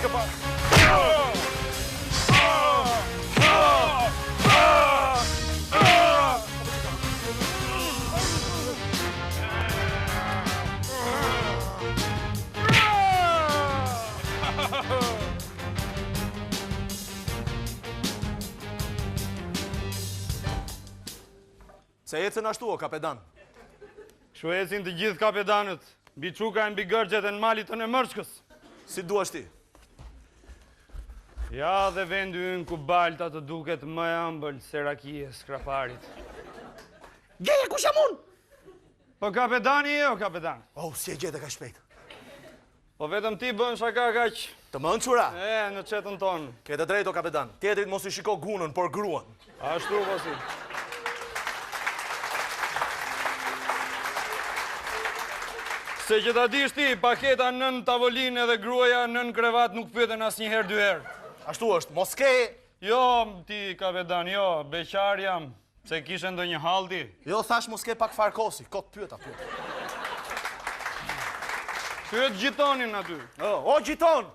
ke pa. Se ecën ashtu o kapedan. Kështu ecin të gjithë kapedanët, mbi çuka e mbi gërgjet e në malit të në mërshkës. Si duash ti? Ja dhe vendi ynë ku balta të duket më e ëmbël se rakia e skraparit. Gjeje, ku jam unë? Po kapetani e o kapetan. Oh, si e gjete ka shpejt. Po vetëm ti bën shaka kaq. Të më nëqura? Në qetën tonë. Kete drejt o kapetan. Tjetrit mos i shiko gunën, por gruan. Ashtu po si. Se që ta dish ti, paketa nën tavolinë edhe gruaja nën krevat nuk pyeten asnjëherë dy herë. Ashtu është, mos ke... Jo, ti kapetan, jo, beqar jam, se kishe ndonjë halti. Jo, thash mos ke pak farkosi, kot pyeta. Pyet gjitonin aty. O gjiton!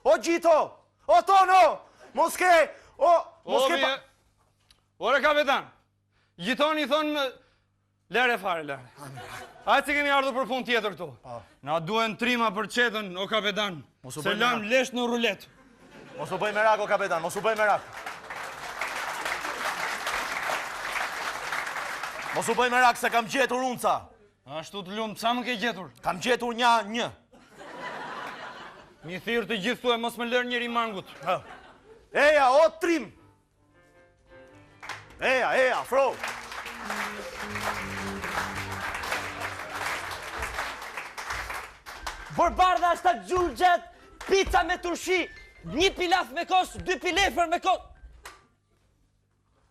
O gjito! O tono! Mos ke... Mos ke pa... Ore kapetan, gjitoni thonë... Lere fare, lere. Ajë që kemi ardhur për punë tjetër këtu. Na duen trima për qetën, o kapetan. Se lam lesh në rulet. Mos u bëj merak, o kapetan, mos u bëj merak. Mos u bëj merak se kam gjetur unca. Ashtu të lumë, sa më ke gjetur? Kam gjetur një. Mi thirë të gjithë tu e mos më lërë njëri mangut. Eja, o trim! Eja, fro! Barbardha është të gjulgjet, pizza me turshi, 1 pilaf me kos, 2 pilefer me kos.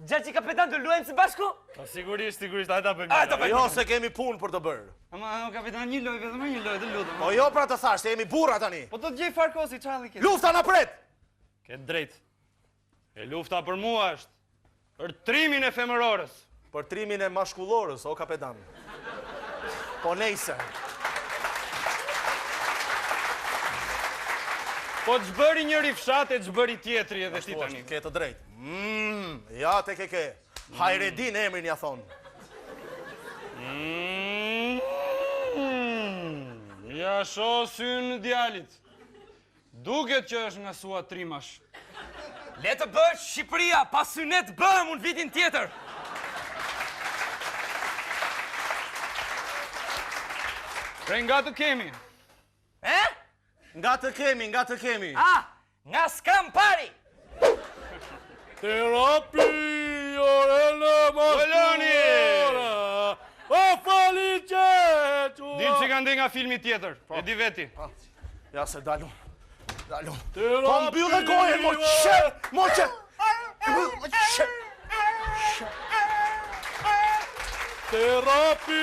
Gjaci kapetan, të luajmë së bashku? Sigurisht, hajde ta bëjmë. Jo, se kemi punë për të bërë. Ama, kapetan, një loj, vetëm një loj, të lutem. O jo pra të thash, se jemi burra tani. Po të gjej farkosi, qalli ke. Lufta në pret! Ke drejt. E lufta për mua është, për trimin e femërorës. Për trimin e mashkullorës, o kapetan. Po nejse. Po të zbëri njëri fshat e të zbëri tjetri edhe ti tani. Ke të drejt. Ja te ke. Hajredin emrin ja thonë. Ja sho synë djalit. Duket që është nga sua trimash. Le të bësh Shqipëria, pas synet bëm unë vitin tjetër. Pre nga të kemi. Nga të kemi. Nga s'kam pari. Terapi, orele mashkullore, o faliqet. Din që ka ndi nga filmi tjetër, e di veti. Ja se dalun. Po mbyll dhe gojën, mo qe. Terapi,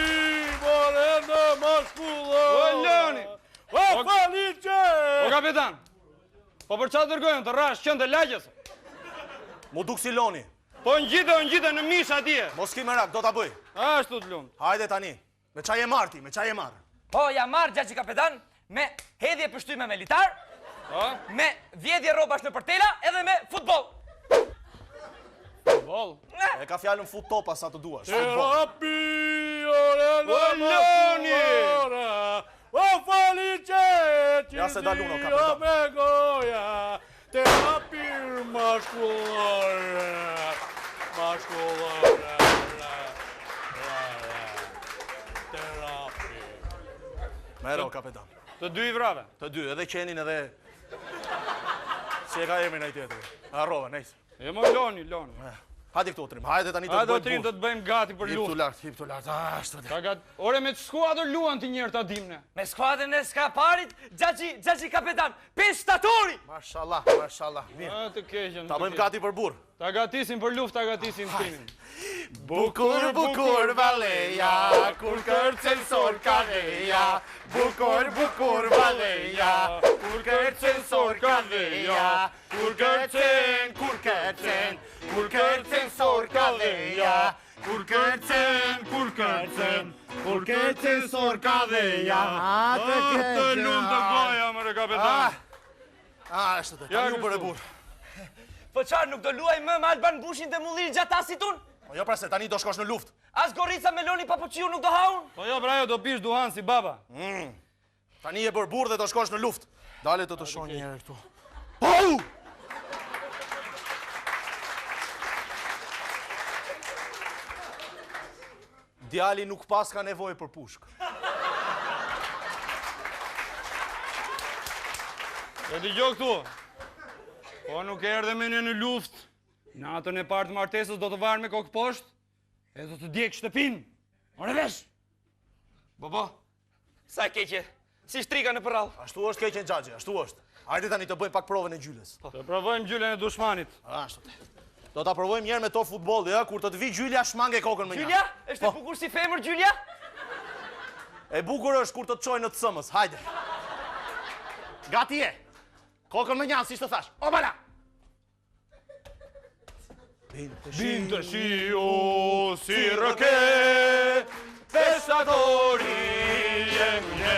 orele mashkullore. O Loni. O faliqet. O kapitan, po për qatë dërgojnë të rash qënë të lagjes. Mu duk si Loni. Po në gjithë në mish atje. Mos ki merak, do t'a bëj. Ashtu të lumë. Hajde tani, me qaj e marti, me qaj e marë. Po, ja marrë gjaci kapetan, me hedhje pështyme militar, me vjedhje robash në përtela, edhe me futbol. Futbol? E ka fjallën fut topa sa të duash. Terapi, orele mashkullore, o faliqet, Ja se dalun o kapitan. me goja, terapir mashkullore, terapi. Mero, kapitan. Të dy i vrave? Të dy, edhe qenin edhe... Si e ka emrin e tjetëri. Arrove, nejse. E më Loni. Hajde këtu trim, hajde tani të Hajde bëjmë trim të të bëjmë gati për luft. Hip të lartë, ashtu dhe. Ore me të skuadër luan të njërë të dimne. Me skuadrën e skaparit, gjaci kapetan, 5 shtatori! Mashallah, mirë. Të keqen. Ta bëjmë gati për burë. Ta gatisim për luft, ta gatisim timin. Bukur valeja, kur kërcen sor kaveja. Bukur valeja, kur kërcen sor kaveja. Kur kërcen sor kaveja. Kur kërcen sor kaveja. Të lumë të goja, mërë kapetan. Ashtu të, tani u bërë burr. Po qarë, nuk do luaj më me Alban Bushin dhe Mullir Gjatasit unë? Po jo pra se tani do shkosh në luftë. As Gorica Meloni Papuqiu nuk do haun? Po jo, pra jo, do pish duhan si baba. Tani e bërë burr dhe do shkosh në luftë. Dale të shoh një herë këtu. Au! Djali nuk pas ka nevojë për pushkë. E dëgjoj këtu. Po nuk erdhe me në luftë. Natën e parë të martesës do të varë me kokë poshtë e do të djek shtëpinë. Ore vesh! Bobo, sa e keqe, si shtrika në përrall. Ashtu është keqen xhaxhi, ashtu është. Hajde tani të bëjmë pak provën e gjyles. Të provojmë gjylen e dushmanit. Ashtu. Do ta provojmë njëherë me to futbolli, ë, kur të të vi Gjylja shmange kokën më një. Gjylja? Është e bukur si femër Gjylja? E bukur është kur të të çojnë në të sëmës. Hajde. Gati je. Kokën më një, si të thash. O bala. Binte shio si rëke, pestatori jem ne,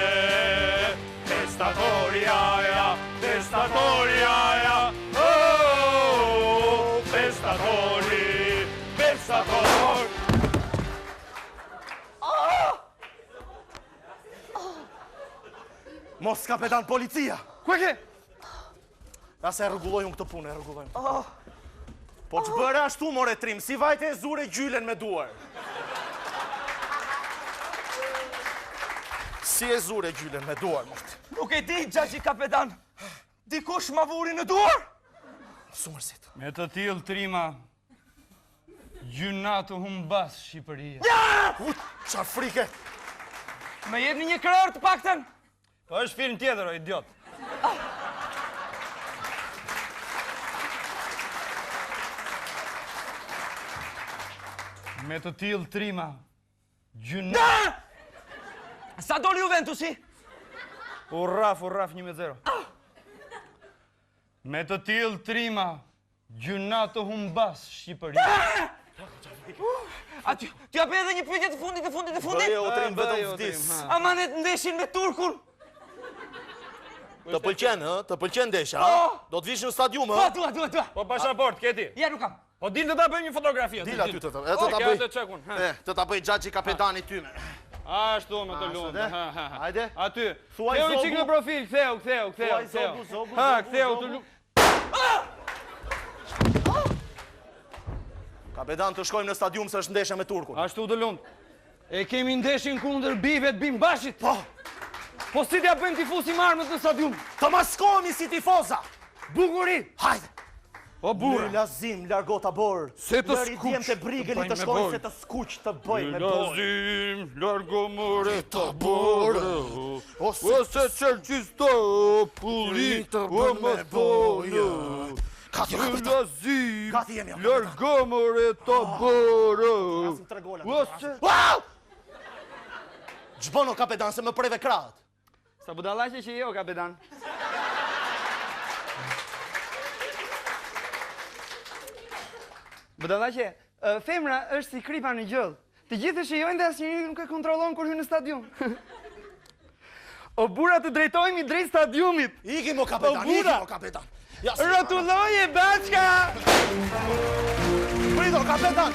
pestatori aja, pestatori aja, oh, pestatori, pestatori. Mos kapetan policia. Ku e ke? Ja se e rregullojmë këtë punë, e rregullojmë. Po që bërë ashtu, more trim, si vajte e zure gjylen me duar. Si e zure gjylen me duar, mort. Nuk e di, xhaxhi kapetan. Dikush ma vuri në duar? Sumërsit. Me të tillë trima, gjyna të humbas Shqipëria. Qa frike. Me jepni një krër të paktën? Po është film tjetër, o idiot. Me të tillë trima, gjyna... Sa doli Juventusi? Urraf 1-0. Me të tillë trima, gjyna të humbas Shqipëria. A ty apë edhe një pyetje të fundit? Bëje o trim vetëm vdis. Amanet ndeshin me Turkun? Të pëlqen, ë? Të pëlqen desha, ë? Do të vish në stadium, Po, ë? tua. Po pasaport, keti. Ja, nuk kam. Po din të ta bëjmë një fotografi. Dil aty të ta bëj. Të ta bëj xhaxhi kapetani tyme. Ashtu me të lumë. Hajde. Aty. Thuaj Ktheu zogu. çik në profil, ktheu. Thuaj zogu. Ha, ktheu të lumë. Kapetan, të shkojmë në stadium se është ndeshja me Turkun. Ashtu të lumë. E kemi ndeshin kundër bive të Bimbashit. Po, Po si t'ja bëjmë tifosi marmët në stadium? të maskohemi si tifoza. Bukuri. Hajde. O burra. Në lazim, largo ta borë. Se të Lëri djem të brigeli të shkojnë se të skuq të bëj me borë. Lazim, largo more të borë. Ose qërqisto, pullit, o më thonë. Kati kapetan. Lazim, Gati jemi, o largo more të borë. Rasim 3 gola. Ose... Gjbono kapetan se më preve krahët. Sa budallaqe që jo, kapetan. Budallaqe, femra është si kripa në gjëll. Të gjithë shijojnë dhe asnjëri nuk e kontrollon kur hyn në stadium. O burra, të drejtojmë i drejt stadiumit. Ikim o kapetan, O, bura. ikim o kapetan. Ja, Rotulloje, bachka! Prido, kapetan!